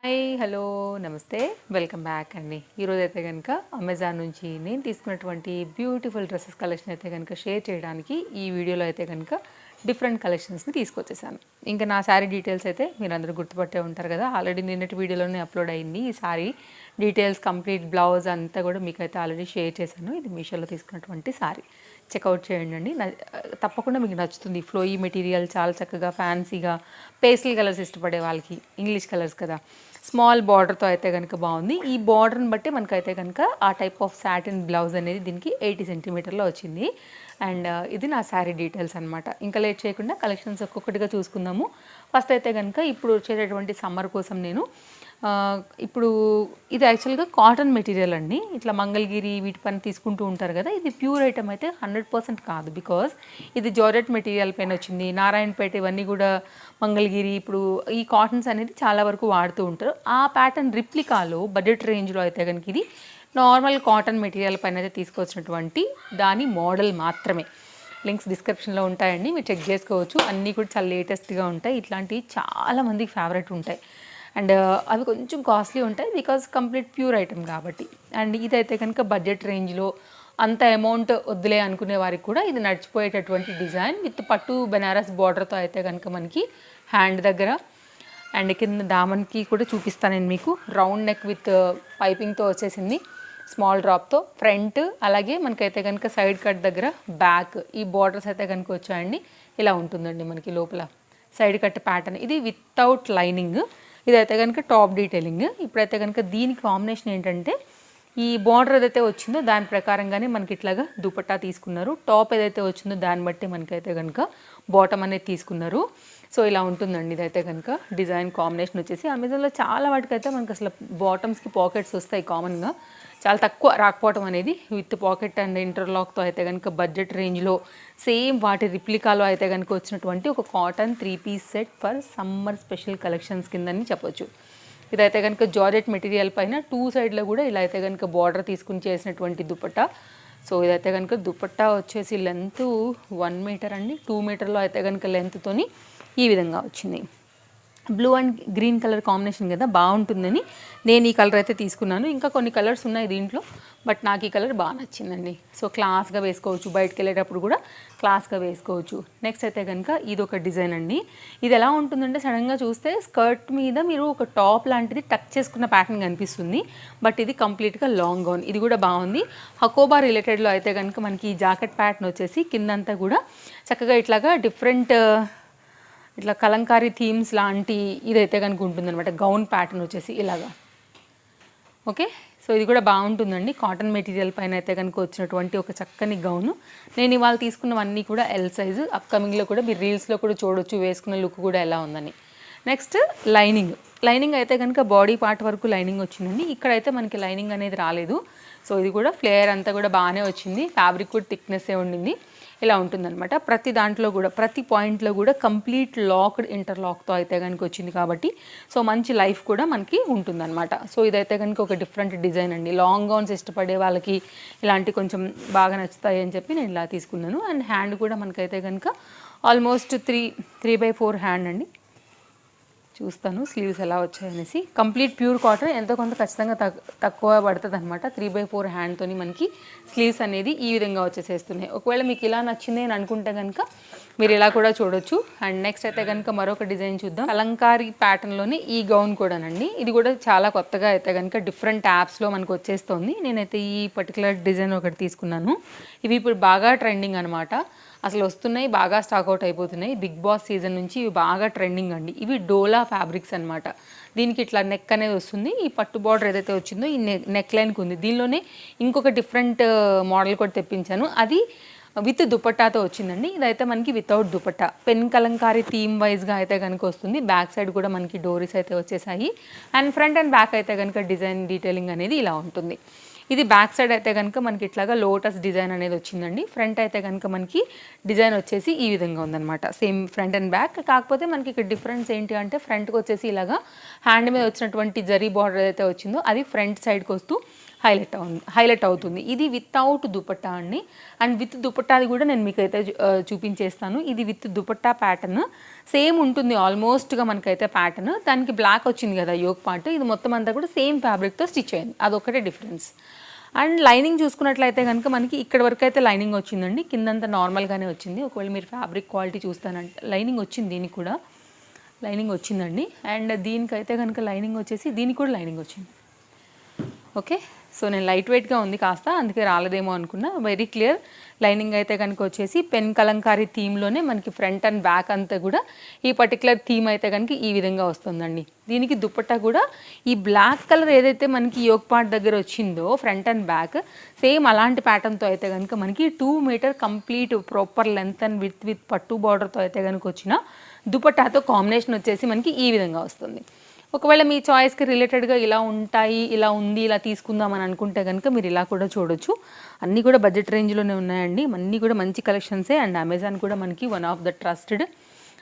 Hi hello నమస్తే welcome back అండి. ఈరోజు అయితే కనుక అమెజాన్ నుంచి నేను తీసుకున్నటువంటి బ్యూటిఫుల్ డ్రెస్సెస్ కలెక్షన్ అయితే కనుక షేర్ చేయడానికి ఈ వీడియోలో అయితే కనుక డిఫరెంట్ కలెక్షన్స్ని తీసుకొచ్చేసాను. ఇంకా నా శారీ డీటెయిల్స్ అయితే మీరు అందరూ గుర్తుపట్టే ఉంటారు కదా, ఆల్రెడీ నిన్నటి వీడియోలోనే అప్లోడ్ అయింది ఈ శారీ డీటెయిల్స్, కంప్లీట్ బ్లౌజ్ అంతా కూడా మీకైతే ఆల్రెడీ షేర్ చేశాను. ఇది మీషోలో తీసుకున్నటువంటి శారీ చెక్అవుట్ చేయండి అండి. తప్పకుండా మీకు నచ్చుతుంది. ఫ్లోయీ మెటీరియల్, చాలా చక్కగా ఫ్యాన్సీగా పేస్టల్ కలర్స్ ఇష్టపడే వాళ్ళకి, ఇంగ్లీష్ కలర్స్ కదా, స్మాల్ బార్డర్తో అయితే కనుక బాగుంది. ఈ బార్డర్ని బట్టి మనకైతే కనుక ఆ టైప్ ఆఫ్ సాటిన్ బ్లౌజ్ అనేది దీనికి 80 సెంటీమీటర్లో వచ్చింది. అండ్ ఇది నా శారీ డీటెయిల్స్ అనమాట. ఇంకా లేట్ చేయకుండా కలెక్షన్స్ ఒక్కొక్కటిగా చూసుకుందాము. ఫస్ట్ అయితే కనుక ఇప్పుడు వచ్చేటటువంటి సమ్మర్ కోసం నేను ఇప్పుడు ఇది యాక్చువల్గా కాటన్ మెటీరియల్ అండి. ఇట్లా మంగళగిరి వీటి పైన తీసుకుంటూ ఉంటారు కదా, ఇది ప్యూర్ ఐటమ్ అయితే 100% కాదు. బికాజ్ ఇది జార్జెట్ మెటీరియల్ పైన వచ్చింది. నారాయణపేట ఇవన్నీ కూడా మంగళగిరి, ఇప్పుడు ఈ కాటన్స్ అనేది చాలా వరకు వాడుతూ ఉంటారు. ఆ ప్యాటర్న్ రిప్లికాలో బడ్జెట్ రేంజ్లో అయితే కనుక ఇది నార్మల్ కాటన్ మెటీరియల్ పైన అయితే తీసుకొచ్చినటువంటి దాని మోడల్ మాత్రమే. లింక్స్ డిస్క్రిప్షన్లో ఉంటాయండి, మీరు చెక్ చేసుకోవచ్చు. అన్నీ కూడా చాలా లేటెస్ట్గా ఉంటాయి. ఇట్లాంటివి చాలామందికి ఫేవరెట్ ఉంటాయి. అండ్ అవి కొంచెం కాస్ట్లీ ఉంటాయి బికాజ్ కంప్లీట్ ప్యూర్ ఐటమ్ కాబట్టి. అండ్ ఇదైతే కనుక బడ్జెట్ రేంజ్లో అంత అమౌంట్ వద్దులే అనుకునే వారికి కూడా ఇది నడిచిపోయేటటువంటి డిజైన్ విత్ పట్టు బెనారస్ బార్డర్తో అయితే కనుక మనకి హ్యాండ్ దగ్గర అండ్ కింద దామన్కి కూడా చూపిస్తాను నేను మీకు. రౌండ్ నెక్ విత్ పైపింగ్తో వచ్చేసింది, స్మాల్ డ్రాప్తో ఫ్రంట్, అలాగే మనకైతే కనుక సైడ్ కట్ దగ్గర బ్యాక్ ఈ బార్డర్స్ అయితే కనుక వచ్చాయండి. ఇలా ఉంటుందండి మనకి లోపల సైడ్ కట్ ప్యాటర్న్. ఇది వితౌట్ లైనింగ్. ఇదైతే కనుక టాప్ డీటెయిలింగ్. ఇప్పుడైతే కనుక దీనికి కాంబినేషన్ ఏంటంటే ఈ బార్డర్ ఏదైతే వచ్చిందో దాని ప్రకారంగానే మనకి ఇట్లాగా దుపట్టా తీసుకున్నారు. టాప్ ఏదైతే వచ్చిందో దాన్ని బట్టి మనకైతే కనుక బాటమ్ అనేది తీసుకున్నారు. సో ఇలా ఉంటుందండి. ఇదైతే కనుక డిజైన్ కాంబినేషన్ వచ్చేసి అమెజాన్లో చాలా వాటికైతే మనకి అసలు బాటమ్స్కి పాకెట్స్ వస్తాయి కామన్గా, చాలా తక్కువ రాకపోవటం అనేది. విత్ పాకెట్ అండ్ ఇంటర్లాక్తో అయితే కనుక బడ్జెట్ రేంజ్లో సేమ్ వాటి రిప్లికాలో అయితే కనుక వచ్చినటువంటి ఒక కాటన్ 3-పీస్ set for summer special collections కిందని చెప్పొచ్చు. ఇదైతే కనుక జార్జెట్ మెటీరియల్ పైన 2 సైడ్లో కూడా ఇలా అయితే కనుక బార్డర్ తీసుకుని చేసినటువంటి దుపట్టా. సో ఇదైతే కనుక దుపట్టా వచ్చేసి లెంత్ 1 మీటర్ అండి. 2 మీటర్లో అయితే కనుక లెంత్తోని ఈ విధంగా వచ్చింది. Blue and green colour combination కదా, బాగుంటుందని నేను ఈ కలర్ అయితే తీసుకున్నాను. ఇంకా కొన్ని కలర్స్ ఉన్నాయి దీంట్లో, బట్ నాకు ఈ కలర్ బాగా నచ్చిందండి. సో క్లాస్గా వేసుకోవచ్చు, బయటకు వెళ్ళేటప్పుడు కూడా క్లాస్గా వేసుకోవచ్చు. నెక్స్ట్ అయితే కనుక ఇది ఒక డిజైన్ అండి. ఇది ఎలా ఉంటుందంటే సడన్గా చూస్తే స్కర్ట్ మీద మీరు ఒక టాప్ లాంటిది టక్ చేసుకున్న ప్యాటర్న్ కనిపిస్తుంది, బట్ ఇది కంప్లీట్గా లాంగ్ గౌన్. ఇది కూడా బాగుంది. హకోబా రిలేటెడ్లో అయితే కనుక మనకి ఈ జాకెట్ ప్యాటర్న్ వచ్చేసి కిందంతా కూడా చక్కగా ఇట్లాగా డిఫరెంట్ ఇట్లా కలంకారీ థీమ్స్ లాంటి ఇదైతే కనుక ఉంటుందన్నమాట. గౌన్ ప్యాటర్న్ వచ్చేసి ఇలాగా. ఓకే, సో ఇది కూడా బాగుంటుందండి. కాటన్ మెటీరియల్ పైన అయితే కనుక వచ్చినటువంటి ఒక చక్కని గౌను. నేను ఇవాళ తీసుకున్నవన్నీ కూడా ఎల్ సైజు. అప్కమింగ్లో కూడా మీరు రీల్స్లో కూడా చూడొచ్చు వేసుకున్న లుక్ కూడా ఎలా ఉందని. Next lining. లైనింగ్ అయితే కనుక బాడీ పార్ట్ వరకు లైనింగ్ వచ్చిందండి. ఇక్కడైతే మనకి లైనింగ్ అనేది రాలేదు. సో ఇది కూడా ఫ్లేయర్ అంతా కూడా బాగానే వచ్చింది. ఫ్యాబ్రిక్ కూడా థిక్నెస్సే ఉండింది. ఇలా ఉంటుందన్నమాట. ప్రతి దాంట్లో కూడా ప్రతి పాయింట్లో కూడా కంప్లీట్ లాక్డ్ ఇంటర్లాక్తో అయితే కనుక వచ్చింది కాబట్టి సో మంచి లైఫ్ కూడా మనకి ఉంటుందన్నమాట. సో ఇదైతే కనుక ఒక డిఫరెంట్ డిజైన్ అండి. లాంగ్ గౌన్స్ ఇష్టపడే వాళ్ళకి ఇలాంటి కొంచెం బాగా నచ్చుతాయి అని చెప్పి నేను ఇలా తీసుకున్నాను. అండ్ హ్యాండ్ కూడా మనకైతే కనుక ఆల్మోస్ట్ 3/4 హ్యాండ్ అండి. చూస్తాను స్లీవ్స్ ఎలా వచ్చాయనేసి. కంప్లీట్ ప్యూర్ కాటన్, ఎంతో కొంత ఖచ్చితంగా తక్కువ పడుతుంది అనమాట. 3/4 హ్యాండ్తో మనకి స్లీవ్స్ అనేది ఈ విధంగా వచ్చేసేస్తున్నాయి. ఒకవేళ మీకు ఇలా నచ్చింది అని అనుకుంటే కనుక మీరు ఇలా కూడా చూడొచ్చు. అండ్ నెక్స్ట్ అయితే కనుక మరొక డిజైన్ చూద్దాం. కలంకారీ ప్యాటర్న్లోనే ఈ గౌన్ కూడానండి. ఇది కూడా చాలా కొత్తగా అయితే కనుక డిఫరెంట్ యాప్స్లో మనకు వచ్చేస్తుంది. నేనైతే ఈ పర్టికులర్ డిజైన్ ఒకటి తీసుకున్నాను. ఇవి ఇప్పుడు బాగా ట్రెండింగ్ అనమాట. అసలు వస్తున్నాయి, బాగా స్టాక్అవుట్ అయిపోతున్నాయి. బిగ్ బాస్ సీజన్ నుంచి ఇవి బాగా ట్రెండింగ్ అండి. ఇవి డోలా ఫ్యాబ్రిక్స్ అనమాట. దీనికి ఇట్లా నెక్ అనేది వస్తుంది. ఈ పట్టు బార్డర్ ఏదైతే వచ్చిందో ఈ నెక్ లైన్కి ఉంది. దీనిలోనే ఇంకొక డిఫరెంట్ మోడల్ కూడా తెప్పించాను, అది విత్ దుపట్టాతో వచ్చిందండి. ఇదైతే మనకి without dupatta, pen Kalamkari theme వైజ్గా అయితే కనుక వస్తుంది. బ్యాక్ సైడ్ కూడా మనకి డోరీస్ అయితే వచ్చేసాయి. అండ్ ఫ్రంట్ అండ్ బ్యాక్ అయితే కనుక డిజైన్ డీటెయిలింగ్ అనేది ఇలా ఉంటుంది. ఇది బ్యాక్ సైడ్ అయితే కనుక మనకి ఇట్లాగా లోటస్ డిజైన్ అనేది వచ్చిందండి. ఫ్రంట్ అయితే కనుక మనకి డిజైన్ వచ్చేసి ఈ విధంగా ఉందన్నమాట. Same front and back. కాకపోతే మనకి ఇక్కడ డిఫరెన్స్ ఏంటి అంటే ఫ్రంట్కి వచ్చేసి ఇలాగా హ్యాండ్ మీద వచ్చినటువంటి జరీ బార్డర్ ఏదైతే వచ్చిందో అది ఫ్రంట్ సైడ్కి వస్తూ హైలైట్ అవుతుంది. ఇది వితౌట్ దుపట్టా అండి. అండ్ విత్ దుపట్టాది కూడా నేను మీకైతే చూపించేస్తాను. ఇది విత్ దుపట్టా ప్యాటర్న్ సేమ్ ఉంటుంది ఆల్మోస్ట్గా మనకైతే ప్యాటర్న్. దానికి బ్లాక్ వచ్చింది కదా యోక్ పార్ట్, ఇది మొత్తం అంతా కూడా సేమ్ ఫ్యాబ్రిక్తో స్టిచ్ అయింది, అదొక్కటే డిఫరెన్స్. అండ్ లైనింగ్ చూసుకున్నట్లయితే కనుక మనకి ఇక్కడ వరకు అయితే లైనింగ్ వచ్చిందండి, కిందంతా నార్మల్గానే వచ్చింది. ఒకవేళ మీరు ఫ్యాబ్రిక్ క్వాలిటీ చూస్తానంటే లైనింగ్ వచ్చింది, దీనికి కూడా లైనింగ్ వచ్చిందండి. అండ్ దీనికైతే కనుక లైనింగ్ వచ్చేసి దీనికి కూడా లైనింగ్ వచ్చింది. ఓకే, సో నేను లైట్ వెయిట్గా ఉంది కాస్త, అందుకే రాలేదేమో అనుకున్నా. వెరీ క్లియర్ లైనింగ్ అయితే కనుక వచ్చేసి పెన్ కలంకారీ థీమ్లోనే మనకి ఫ్రంట్ అండ్ బ్యాక్ అంతా కూడా ఈ పర్టికులర్ థీమ్ అయితే కనుక ఈ విధంగా వస్తుందండి. దీనికి దుపట్టా కూడా ఈ బ్లాక్ కలర్ ఏదైతే మనకి యోక్ పార్ట్ దగ్గర వచ్చిందో ఫ్రంట్ అండ్ బ్యాక్ సేమ్ అలాంటి ప్యాటర్న్తో అయితే కనుక మనకి 2 metre complete proper length and with పట్టు బార్డర్తో అయితే కనుక వచ్చిన దుపట్టాతో కాంబినేషన్ వచ్చేసి మనకి ఈ విధంగా వస్తుంది. ఒకవేళ మీ చాయిస్కి రిలేటెడ్గా ఇలా ఉంటాయి, ఇలా ఉంది, ఇలా తీసుకుందాం అని అనుకుంటే కనుక మీరు ఇలా కూడా చూడొచ్చు. అన్నీ కూడా బడ్జెట్ రేంజ్లోనే ఉన్నాయండి, అన్నీ కూడా మంచి కలెక్షన్సే. అండ్ అమెజాన్ కూడా మనకి one of the trusted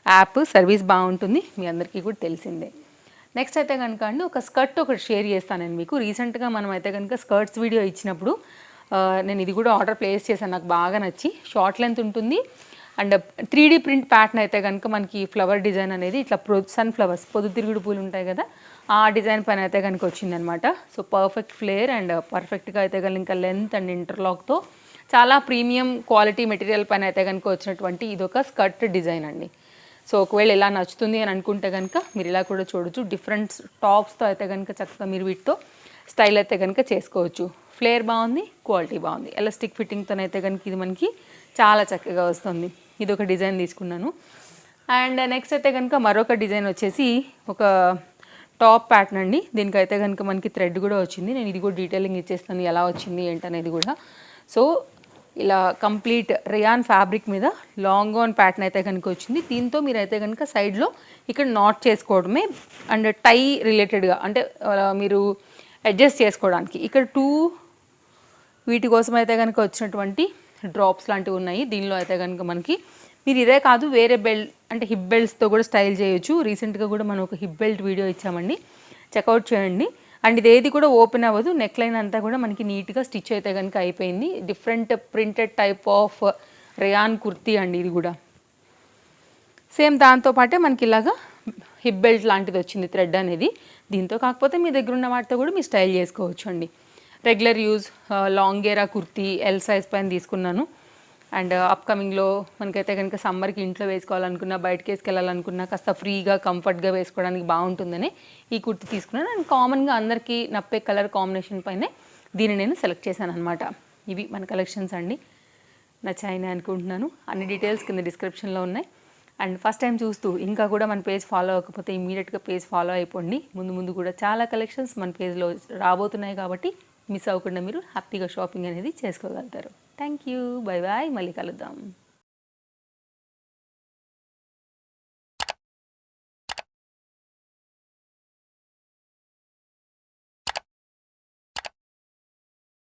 app, service బాగుంటుంది, మీ అందరికీ కూడా తెలిసిందే. నెక్స్ట్ అయితే కనుక అండి ఒక స్కర్ట్ ఒకటి షేర్ చేస్తాను నేను మీకు. రీసెంట్గా మనం అయితే కనుక స్కర్ట్స్ వీడియో ఇచ్చినప్పుడు నేను ఇది కూడా ఆర్డర్ ప్లేస్ చేశాను, నాకు బాగా నచ్చి. షార్ట్ లెంత్ ఉంటుంది అండ్ 3D ప్రింట్ ప్యాటర్న్ అయితే కనుక మనకి ఫ్లవర్ డిజైన్ అనేది ఇట్లా సన్ఫ్లవర్స్ పొద్దుతిరుగుడు పూలు ఉంటాయి కదా, ఆ డిజైన్ పైన అయితే కనుక వచ్చిందనమాట. సో పర్ఫెక్ట్ ఫ్లేర్ అండ్ పర్ఫెక్ట్గా అయితే కనుక ఇంకా లెంత్ అండ్ ఇంటర్లాక్తో చాలా ప్రీమియం క్వాలిటీ మెటీరియల్ పైన అయితే కనుక వచ్చినటువంటి ఇదొక స్కర్ట్ డిజైన్ అండి. సో ఒకవేళ ఇలా నచ్చుతుంది అని అనుకుంటే కనుక మీరు ఇలా కూడా చూడొచ్చు. డిఫరెంట్ టాప్స్తో అయితే కనుక చక్కగా మీరు వీటితో స్టైల్ అయితే కనుక చేసుకోవచ్చు. ఫ్లేర్ బాగుంది, క్వాలిటీ బాగుంది. ఎలాస్టిక్ ఫిట్టింగ్తోనైతే కనుక ఇది మనకి చాలా చక్కగా వస్తుంది. ఇది ఒక డిజైన్ తీసుకున్నాను. అండ్ నెక్స్ట్ అయితే కనుక మరొక డిజైన్ వచ్చేసి ఒక టాప్ ప్యాటర్న్ అండి. దీనికైతే కనుక మనకి థ్రెడ్ కూడా వచ్చింది, నేను ఇది కూడా డీటెయిలింగ్ ఇచ్చేస్తాను ఎలా వచ్చింది ఏంటనేది కూడా. సో ఇలా కంప్లీట్ రియాన్ ఫ్యాబ్రిక్ మీద లాంగ్ గౌన్ ప్యాటర్న్ అయితే కనుక వచ్చింది. దీంతో మీరైతే కనుక సైడ్లో ఇక్కడ నాట్ చేసుకోవడమే అండ్ టై రిలేటెడ్గా అంటే మీరు అడ్జస్ట్ చేసుకోవడానికి ఇక్కడ 2 వీటి కోసం అయితే కనుక వచ్చినటువంటి డ్రాప్స్ లాంటివి ఉన్నాయి. దీనిలో అయితే కనుక మనకి మీరు ఇదే కాదు వేరే బెల్ట్ అంటే హిప్ బెల్ట్స్తో కూడా స్టైల్ చేయొచ్చు. రీసెంట్గా కూడా మనం ఒక హిప్ బెల్ట్ వీడియో ఇచ్చామండి, చెక్అవుట్ చేయండి. అండ్ ఇదేది కూడా ఓపెన్ అవ్వదు, నెక్ లైన్ అంతా కూడా మనకి నీట్గా స్టిచ్ అయితే కనుక అయిపోయింది. Different printed type of rayon kurti అండి ఇది కూడా. సేమ్ దాంతోపాటే మనకి ఇలాగా హిప్ బెల్ట్ లాంటిది వచ్చింది థ్రెడ్ అనేది. దీంతో కాకపోతే మీ దగ్గర ఉన్న వాటితో కూడా మీరు స్టైల్ చేసుకోవచ్చు అండి. రెగ్యులర్ యూజ్ లాంగేరా కుర్తీ ఎల్ సైజ్ పైన తీసుకున్నాను. అండ్ అప్కమింగ్లో మనకైతే కనుక సమ్మర్కి ఇంట్లో వేసుకోవాలనుకున్నా, బయటకి వేసుకెళ్ళాలనుకున్నా కాస్త ఫ్రీగా కంఫర్ట్గా వేసుకోవడానికి బాగుంటుందని ఈ కుర్తీ తీసుకున్నాను. అండ్ కామన్గా అందరికీ నప్పే కలర్ కాంబినేషన్ పైనే దీన్ని నేను సెలెక్ట్ చేశాను అనమాట. ఇవి మన కలెక్షన్స్ అండి, నచ్చాయని అనుకుంటున్నాను. అన్ని డీటెయిల్స్ కింద డిస్క్రిప్షన్లో ఉన్నాయి. అండ్ ఫస్ట్ టైం చూస్తూ ఇంకా కూడా మన పేజ్ ఫాలో అవ్వకపోతే ఇమీడియట్గా పేజ్ ఫాలో అయిపోండి. ముందు కూడా చాలా కలెక్షన్స్ మన పేజ్లో రాబోతున్నాయి కాబట్టి మిస్ అవ్వకుండా మీరు హ్యాపీగా షాపింగ్ అనేది చేసుకోగలుగుతారు. థ్యాంక్ యూ, బై బాయ్, మళ్ళీ కలుద్దాం.